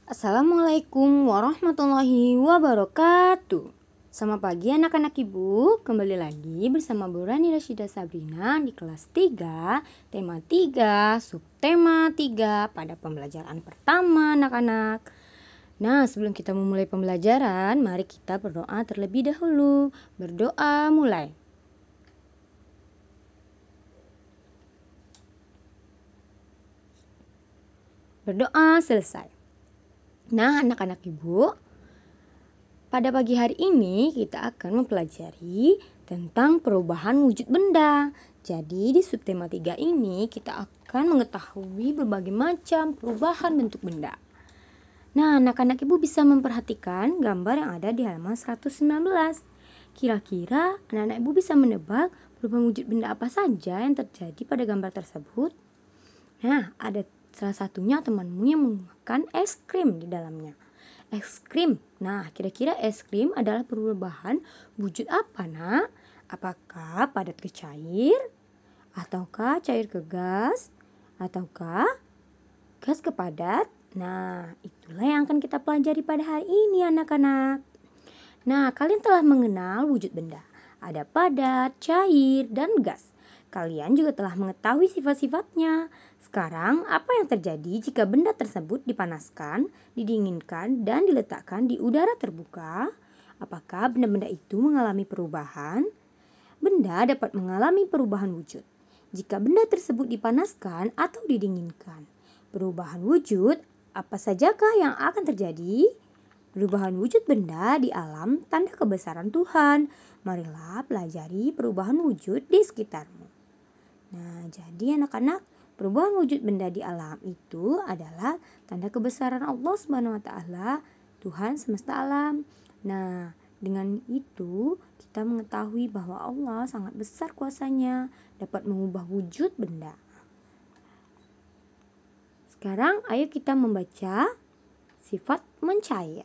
Assalamualaikum warahmatullahi wabarakatuh. Selamat pagi anak-anak ibu. Kembali lagi bersama Bu Rani Rasyida Sabrina di kelas 3, tema 3, subtema 3 pada pembelajaran pertama anak-anak. Nah, sebelum kita memulai pembelajaran, mari kita berdoa terlebih dahulu. Berdoa mulai. Berdoa selesai. Nah, anak-anak ibu, pada pagi hari ini kita akan mempelajari tentang perubahan wujud benda. Jadi di subtema 3 ini kita akan mengetahui berbagai macam perubahan bentuk benda. Nah, anak-anak ibu bisa memperhatikan gambar yang ada di halaman 119. Kira-kira anak-anak ibu bisa menebak perubahan wujud benda apa saja yang terjadi pada gambar tersebut? Nah, ada salah satunya temanmu yang memakan es krim di dalamnya. Es krim. Nah, kira-kira es krim adalah perubahan wujud apa, Nak? Apakah padat ke cair? Ataukah cair ke gas? Ataukah gas ke padat? Nah, itulah yang akan kita pelajari pada hari ini, anak-anak. Nah, kalian telah mengenal wujud benda. Ada padat, cair, dan gas. Kalian juga telah mengetahui sifat-sifatnya. Sekarang, apa yang terjadi jika benda tersebut dipanaskan, didinginkan, dan diletakkan di udara terbuka? Apakah benda-benda itu mengalami perubahan? Benda dapat mengalami perubahan wujud jika benda tersebut dipanaskan atau didinginkan. Perubahan wujud apa sajakah yang akan terjadi? Perubahan wujud benda di alam tanda kebesaran Tuhan. Marilah pelajari perubahan wujud di sekitarmu. Nah, jadi anak-anak, perubahan wujud benda di alam itu adalah tanda kebesaran Allah Subhanahu wa taala, Tuhan semesta alam. Nah, dengan itu kita mengetahui bahwa Allah sangat besar kuasanya, dapat mengubah wujud benda. Sekarang ayo kita membaca sifat mencair.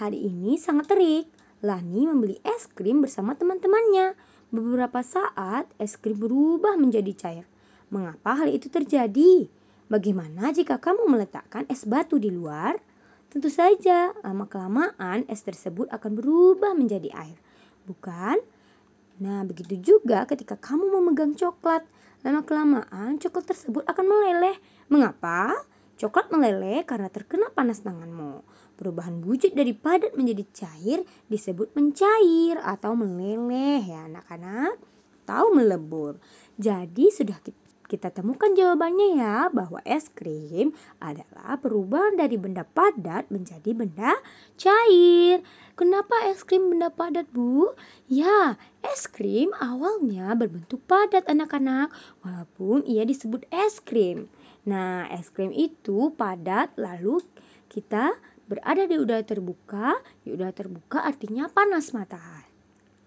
Hari ini sangat terik. Lani membeli es krim bersama teman-temannya. Beberapa saat es krim berubah menjadi cair. Mengapa hal itu terjadi? Bagaimana jika kamu meletakkan es batu di luar? Tentu saja lama-kelamaan es tersebut akan berubah menjadi air, bukan? Nah, begitu juga ketika kamu memegang coklat. Lama-kelamaan coklat tersebut akan meleleh. Mengapa? Coklat meleleh karena terkena panas tanganmu. Perubahan wujud dari padat menjadi cair disebut mencair atau meleleh ya anak-anak, atau melebur. Jadi sudah kita temukan jawabannya ya, bahwa es krim adalah perubahan dari benda padat menjadi benda cair. Kenapa es krim benda padat, Bu? Ya, es krim awalnya berbentuk padat anak-anak, walaupun ia disebut es krim. Nah, es krim itu padat, lalu kita berada di udara terbuka. Di udara terbuka artinya panas matahari.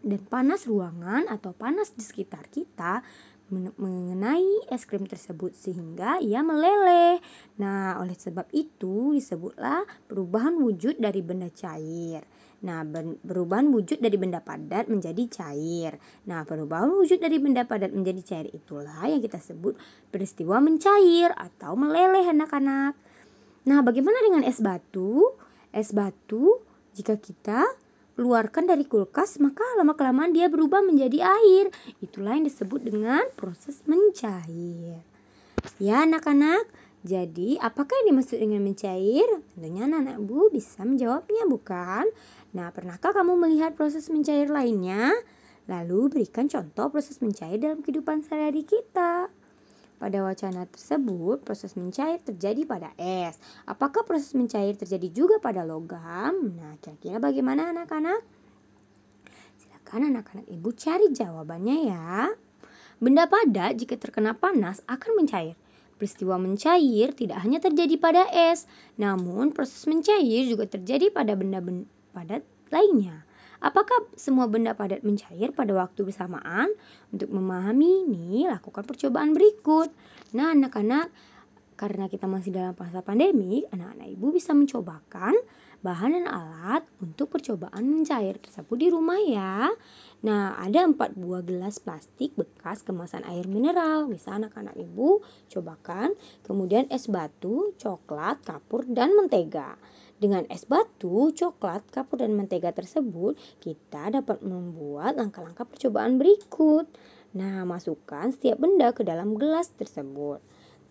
Dan panas ruangan atau panas di sekitar kita mengenai es krim tersebut sehingga ia meleleh. Nah, oleh sebab itu disebutlah perubahan wujud dari benda cair. Nah, perubahan wujud dari benda padat menjadi cair. Nah, perubahan wujud dari benda padat menjadi cair itulah yang kita sebut peristiwa mencair atau meleleh anak-anak. Nah, bagaimana dengan es batu? Es batu jika kita keluarkan dari kulkas, maka lama-kelamaan dia berubah menjadi air. Itulah yang disebut dengan proses mencair. Ya anak-anak, jadi apakah yang dimaksud dengan mencair? Tentunya anak-anak Bu bisa menjawabnya, bukan? Nah, pernahkah kamu melihat proses mencair lainnya? Lalu berikan contoh proses mencair dalam kehidupan sehari-hari kita. Pada wacana tersebut, proses mencair terjadi pada es. Apakah proses mencair terjadi juga pada logam? Nah, kira-kira bagaimana anak-anak? Silakan anak-anak ibu cari jawabannya ya. Benda padat jika terkena panas akan mencair. Peristiwa mencair tidak hanya terjadi pada es, namun proses mencair juga terjadi pada benda-benda padat lainnya. Apakah semua benda padat mencair pada waktu bersamaan? Untuk memahami ini, lakukan percobaan berikut. Nah, anak-anak, karena kita masih dalam masa pandemi, anak-anak ibu bisa mencobakan bahan dan alat untuk percobaan mencair tersebut di rumah ya. Nah, ada 4 buah gelas plastik bekas kemasan air mineral. Bisa anak-anak ibu cobakan. Kemudian es batu, coklat, kapur, dan mentega. Dengan es batu, coklat, kapur, dan mentega tersebut, kita dapat membuat langkah-langkah percobaan berikut. Nah, masukkan setiap benda ke dalam gelas tersebut.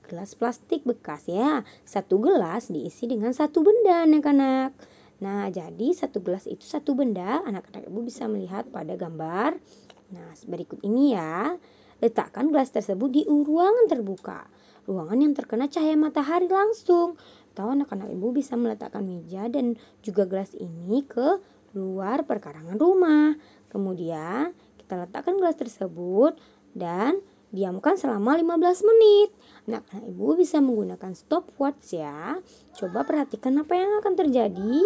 Gelas plastik bekas ya. Satu gelas diisi dengan satu benda anak-anak. Nah, jadi satu gelas itu satu benda. Anak-anak ibu bisa melihat pada gambar. Nah, berikut ini ya. Letakkan gelas tersebut di ruangan terbuka. Ruangan yang terkena cahaya matahari langsung. Atau anak-anak ibu bisa meletakkan meja dan juga gelas ini ke luar perkarangan rumah. Kemudian kita letakkan gelas tersebut dan diamkan selama 15 menit. Anak-anak ibu bisa menggunakan stopwatch ya. Coba perhatikan apa yang akan terjadi.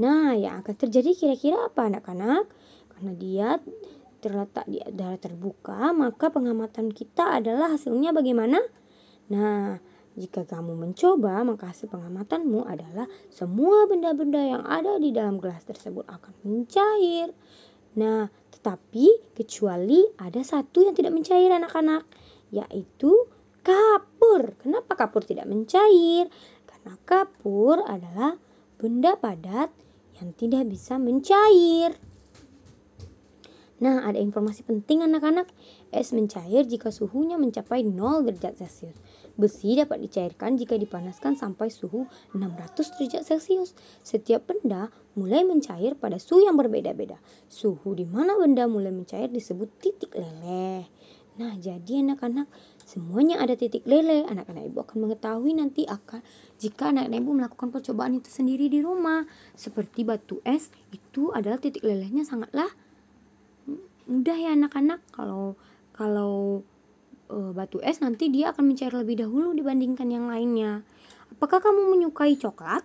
Nah, yang akan terjadi kira-kira apa anak-anak? Karena dia terletak di udara terbuka, maka pengamatan kita adalah hasilnya bagaimana? Nah, jika kamu mencoba, maka hasil pengamatanmu adalah semua benda-benda yang ada di dalam gelas tersebut akan mencair. Nah, tetapi kecuali ada satu yang tidak mencair anak-anak, yaitu kapur. Kenapa kapur tidak mencair? Karena kapur adalah benda padat yang tidak bisa mencair. Nah, ada informasi penting anak-anak. Es mencair jika suhunya mencapai 0 derajat Celcius. Besi dapat dicairkan jika dipanaskan sampai suhu 600 derajat Celcius. Setiap benda mulai mencair pada suhu yang berbeda-beda. Suhu di mana benda mulai mencair disebut titik leleh. Nah, jadi anak-anak, semuanya ada titik leleh. Anak-anak ibu akan mengetahui nanti jika anak-anak ibu melakukan percobaan itu sendiri di rumah. Seperti batu es, itu adalah titik lelehnya sangatlah mudah ya anak-anak. Kalau batu es nanti dia akan mencair lebih dahulu dibandingkan yang lainnya. Apakah kamu menyukai coklat?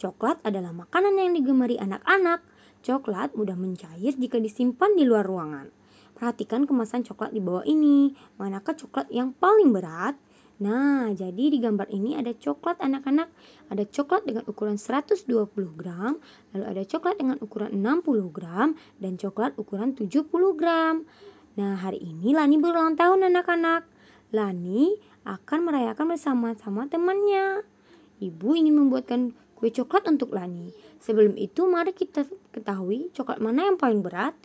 Coklat adalah makanan yang digemari anak-anak. Coklat mudah mencair jika disimpan di luar ruangan. Perhatikan kemasan coklat di bawah ini. Manakah coklat yang paling berat? Nah, jadi di gambar ini ada coklat anak-anak. Ada coklat dengan ukuran 120 gram, lalu ada coklat dengan ukuran 60 gram, dan coklat ukuran 70 gram. Nah, hari ini Lani berulang tahun anak-anak. Lani akan merayakan bersama-sama temannya. Ibu ingin membuatkan kue coklat untuk Lani. Sebelum itu, mari kita ketahui coklat mana yang paling berat.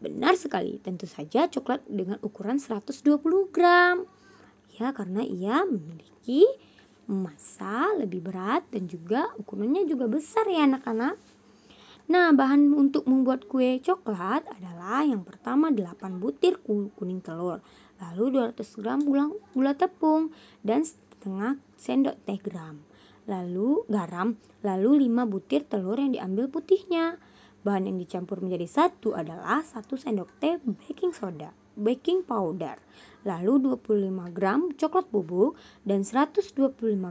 Benar sekali, tentu saja coklat dengan ukuran 120 gram. Ya, karena ia memiliki massa lebih berat dan juga ukurannya juga besar ya anak-anak. Nah, bahan untuk membuat kue coklat adalah yang pertama 8 butir kuning telur, lalu 200 gram gula tepung dan setengah sendok teh garam, lalu 5 butir telur yang diambil putihnya. Bahan yang dicampur menjadi satu adalah 1 sendok teh baking powder, lalu 25 gram coklat bubuk dan 125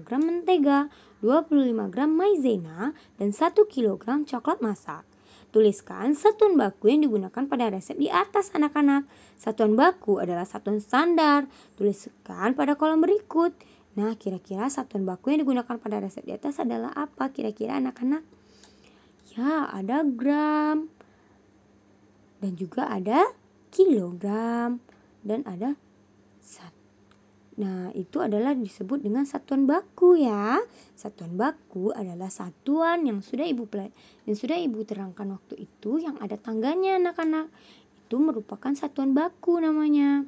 gram mentega, 25 gram maizena, dan 1 kg coklat masak. Tuliskan satuan baku yang digunakan pada resep di atas anak-anak. Satuan baku adalah satuan standar. Tuliskan pada kolom berikut. Nah, kira-kira satuan baku yang digunakan pada resep di atas adalah apa kira-kira anak-anak? Ya, ada gram dan juga ada kilogram dan ada Nah, itu adalah disebut dengan satuan baku ya. Satuan baku adalah satuan yang sudah ibu terangkan waktu itu yang ada tangganya anak-anak. Itu merupakan satuan baku namanya.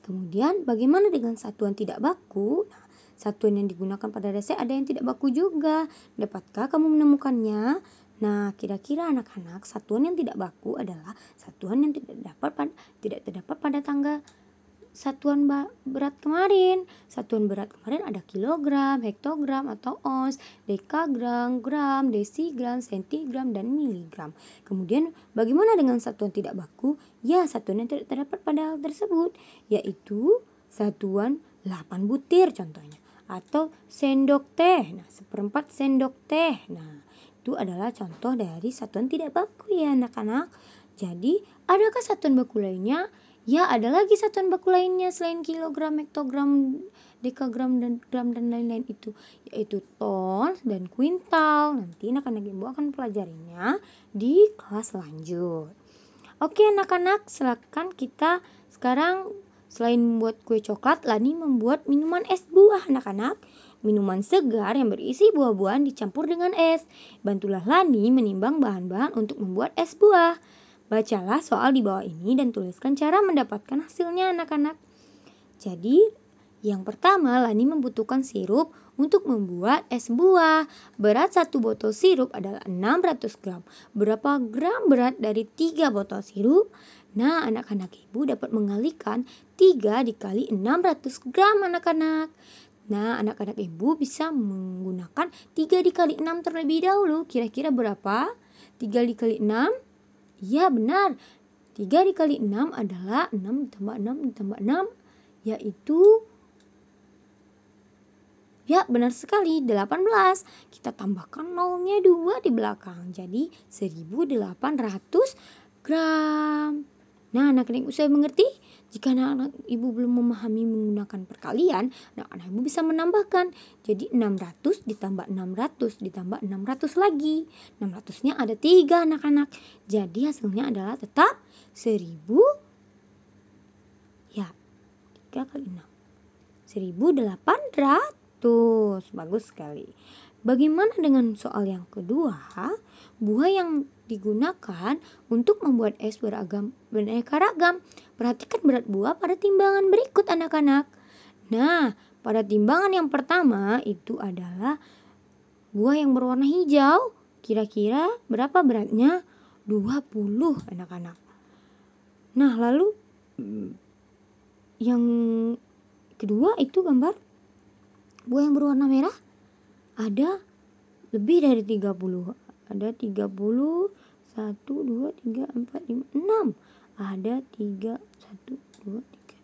Kemudian bagaimana dengan satuan tidak baku? Nah, satuan yang digunakan pada resep ada yang tidak baku juga. Dapatkah kamu menemukannya? Nah, kira-kira anak-anak, satuan yang tidak baku adalah satuan yang tidak terdapat pada tangga satuan berat kemarin. Satuan berat kemarin ada kilogram, hektogram atau ons, dekagram, gram, desigram, sentigram, dan miligram. Kemudian bagaimana dengan satuan tidak baku? Ya, satuan yang tidak terdapat pada hal tersebut, yaitu satuan 8 butir contohnya. Atau sendok teh, nah 1/4 sendok teh. Nah, itu adalah contoh dari satuan tidak baku ya anak-anak. Jadi, adakah satuan baku lainnya? Ya, ada lagi satuan baku lainnya selain kilogram, hektogram, dekagram dan gram dan lain-lain itu, yaitu ton dan kuintal. Nanti anak-anak ibu akan pelajarinya di kelas lanjut. Oke anak-anak, silakan kita sekarang selain membuat kue coklat, Lani membuat minuman es buah anak-anak. Minuman segar yang berisi buah-buahan dicampur dengan es. Bantulah Lani menimbang bahan-bahan untuk membuat es buah. Bacalah soal di bawah ini dan tuliskan cara mendapatkan hasilnya anak-anak. Jadi, yang pertama Lani membutuhkan sirup untuk membuat es buah. Berat 1 botol sirup adalah 600 gram. Berapa gram berat dari 3 botol sirup? Nah, anak-anak ibu dapat mengalihkan 3 dikali 600 gram anak-anak. Nah, anak-anak ibu bisa menggunakan 3 dikali 6 terlebih dahulu. Kira-kira berapa? 3 dikali 6? Ya benar. 3 dikali 6 adalah 6 ditambah 6 ditambah 6. Yaitu, ya benar sekali, 18. Kita tambahkan nolnya 2 di belakang. Jadi 1800 gram. Nah, anak-anak ibu saya mengerti? Jika anak-anak ibu belum memahami menggunakan perkalian, anak-anak ibu bisa menambahkan. Jadi 600 ditambah 600 ditambah 600 lagi. 600-nya ada 3 anak-anak. Jadi hasilnya adalah tetap 1000. Ya, 3 kali 6. 1800. Bagus sekali. Bagaimana dengan soal yang kedua? Buah yang digunakan untuk membuat es beraneka ragam. Perhatikan berat buah pada timbangan berikut anak-anak. Nah, pada timbangan yang pertama itu adalah buah yang berwarna hijau. Kira-kira berapa beratnya? 20 anak-anak. Nah, lalu yang kedua itu gambar buah yang berwarna merah, ada lebih dari 30. Ada 30, 1, 2, 3, 4, 5, 6. Ada 3, 1, 2, 3,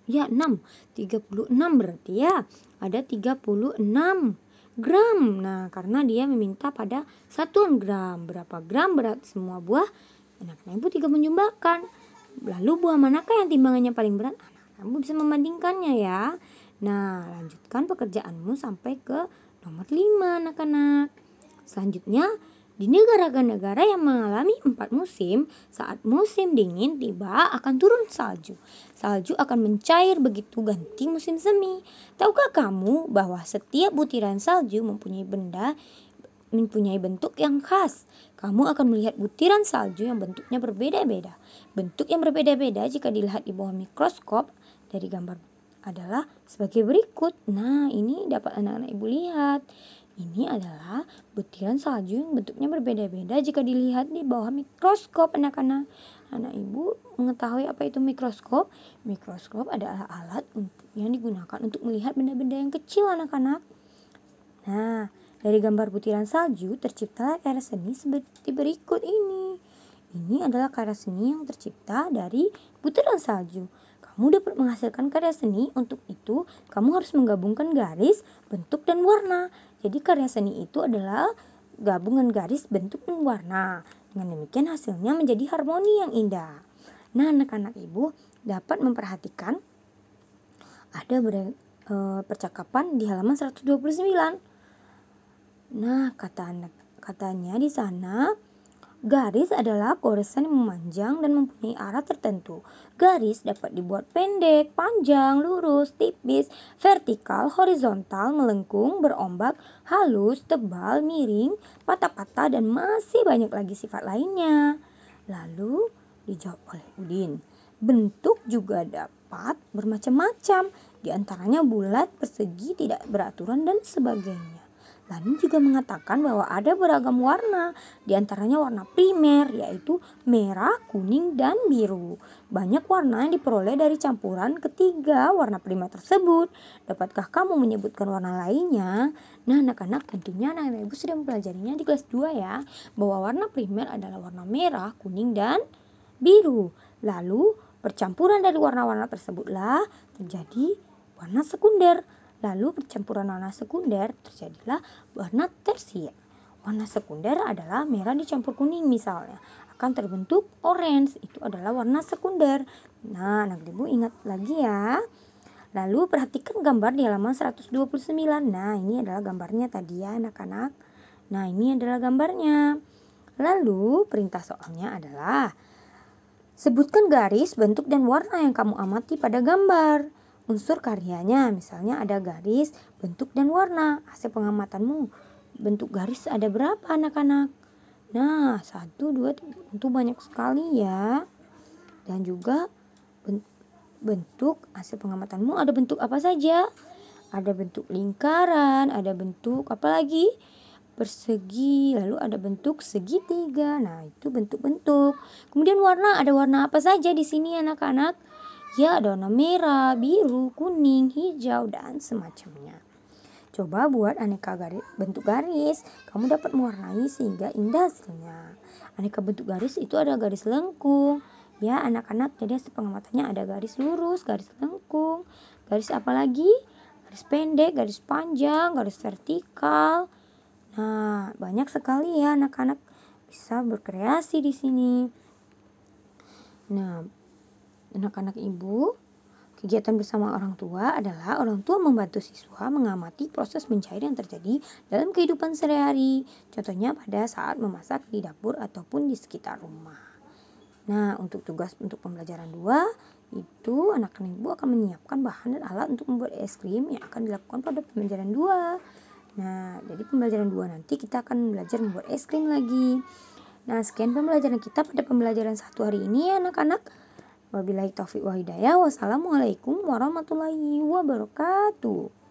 4. Ya 6, 36 berarti ya. Ada 36 gram. Nah, karena dia meminta pada satuan gram. Berapa gram berat semua buah? Anak-anak ibu tinggal menjumlahkan. Lalu buah manakah yang timbangannya paling berat? Kamu bisa membandingkannya ya. Nah, lanjutkan pekerjaanmu sampai ke nomor 5 anak-anak. Selanjutnya, di negara-negara yang mengalami 4 musim, saat musim dingin tiba akan turun salju. Salju akan mencair begitu ganti musim semi. Tahukah kamu bahwa setiap butiran salju mempunyai bentuk yang khas? Kamu akan melihat butiran salju yang bentuknya berbeda-beda. Bentuk yang berbeda-beda jika dilihat di bawah mikroskop dari gambar adalah sebagai berikut. Nah, ini dapat anak-anak ibu lihat. Ini adalah butiran salju yang bentuknya berbeda-beda jika dilihat di bawah mikroskop anak-anak. Anak ibu mengetahui apa itu mikroskop? Mikroskop adalah alat yang digunakan untuk melihat benda-benda yang kecil anak-anak. Nah, dari gambar butiran salju terciptalah karya seni seperti berikut ini. Ini adalah karya seni yang tercipta dari butiran salju. Kamu dapat menghasilkan karya seni, untuk itu kamu harus menggabungkan garis, bentuk, dan warna. Jadi karya seni itu adalah gabungan garis, bentuk, dan warna. Dengan demikian hasilnya menjadi harmoni yang indah. Nah, anak-anak ibu dapat memperhatikan ada percakapan di halaman 129. Nah, katanya di sana, garis adalah goresan yang memanjang dan mempunyai arah tertentu. Garis dapat dibuat pendek, panjang, lurus, tipis, vertikal, horizontal, melengkung, berombak, halus, tebal, miring, patah-patah, dan masih banyak lagi sifat lainnya. Lalu dijawab oleh Udin. Bentuk juga dapat bermacam-macam, di antaranya bulat, persegi, tidak beraturan, dan sebagainya. Lani juga mengatakan bahwa ada beragam warna, di antaranya warna primer, yaitu merah, kuning, dan biru. Banyak warna yang diperoleh dari campuran ketiga warna primer tersebut. Dapatkah kamu menyebutkan warna lainnya? Nah, anak-anak, tentunya anak-anak ibu sudah mempelajarinya di kelas 2 ya, bahwa warna primer adalah warna merah, kuning, dan biru. Lalu, percampuran dari warna-warna tersebutlah terjadi warna sekunder. Lalu percampuran warna sekunder terjadilah warna tersier. Warna sekunder adalah merah dicampur kuning misalnya, akan terbentuk orange. Itu adalah warna sekunder. Nah, anak ibu ingat lagi ya. Lalu perhatikan gambar di halaman 129. Nah, ini adalah gambarnya tadi ya anak-anak. Nah, ini adalah gambarnya. Lalu perintah soalnya adalah sebutkan garis, bentuk, dan warna yang kamu amati pada gambar. Unsur karyanya misalnya ada garis, bentuk, dan warna. Hasil pengamatanmu, bentuk garis ada berapa anak-anak? Nah, 1, 2, tentu banyak sekali ya. Dan juga bentuk, hasil pengamatanmu ada bentuk apa saja? Ada bentuk lingkaran, ada bentuk apa lagi? Persegi, lalu ada bentuk segitiga. Nah, itu bentuk-bentuk. Kemudian warna, ada warna apa saja di sini anak-anak? Ya, ada warna merah, biru, kuning, hijau, dan semacamnya. Coba buat aneka bentuk garis. Kamu dapat mewarnai sehingga indah hasilnya. Aneka bentuk garis itu ada garis lengkung. Ya, anak-anak, jadi hasil pengamatannya ada garis lurus, garis lengkung, garis apa lagi? Garis pendek, garis panjang, garis vertikal. Nah, banyak sekali ya anak-anak bisa berkreasi di sini. Nah, anak-anak ibu, kegiatan bersama orang tua adalah orang tua membantu siswa mengamati proses mencair yang terjadi dalam kehidupan sehari-hari. Contohnya pada saat memasak di dapur ataupun di sekitar rumah. Nah, untuk tugas untuk pembelajaran 2 itu anak-anak ibu akan menyiapkan bahan dan alat untuk membuat es krim yang akan dilakukan pada pembelajaran 2. Nah, jadi pembelajaran 2 nanti kita akan belajar membuat es krim lagi. Nah, sekian pembelajaran kita pada pembelajaran 1 hari ini ya anak-anak. Wabillahi taufiq wa hidayah. Wassalamualaikum warahmatullahi wabarakatuh.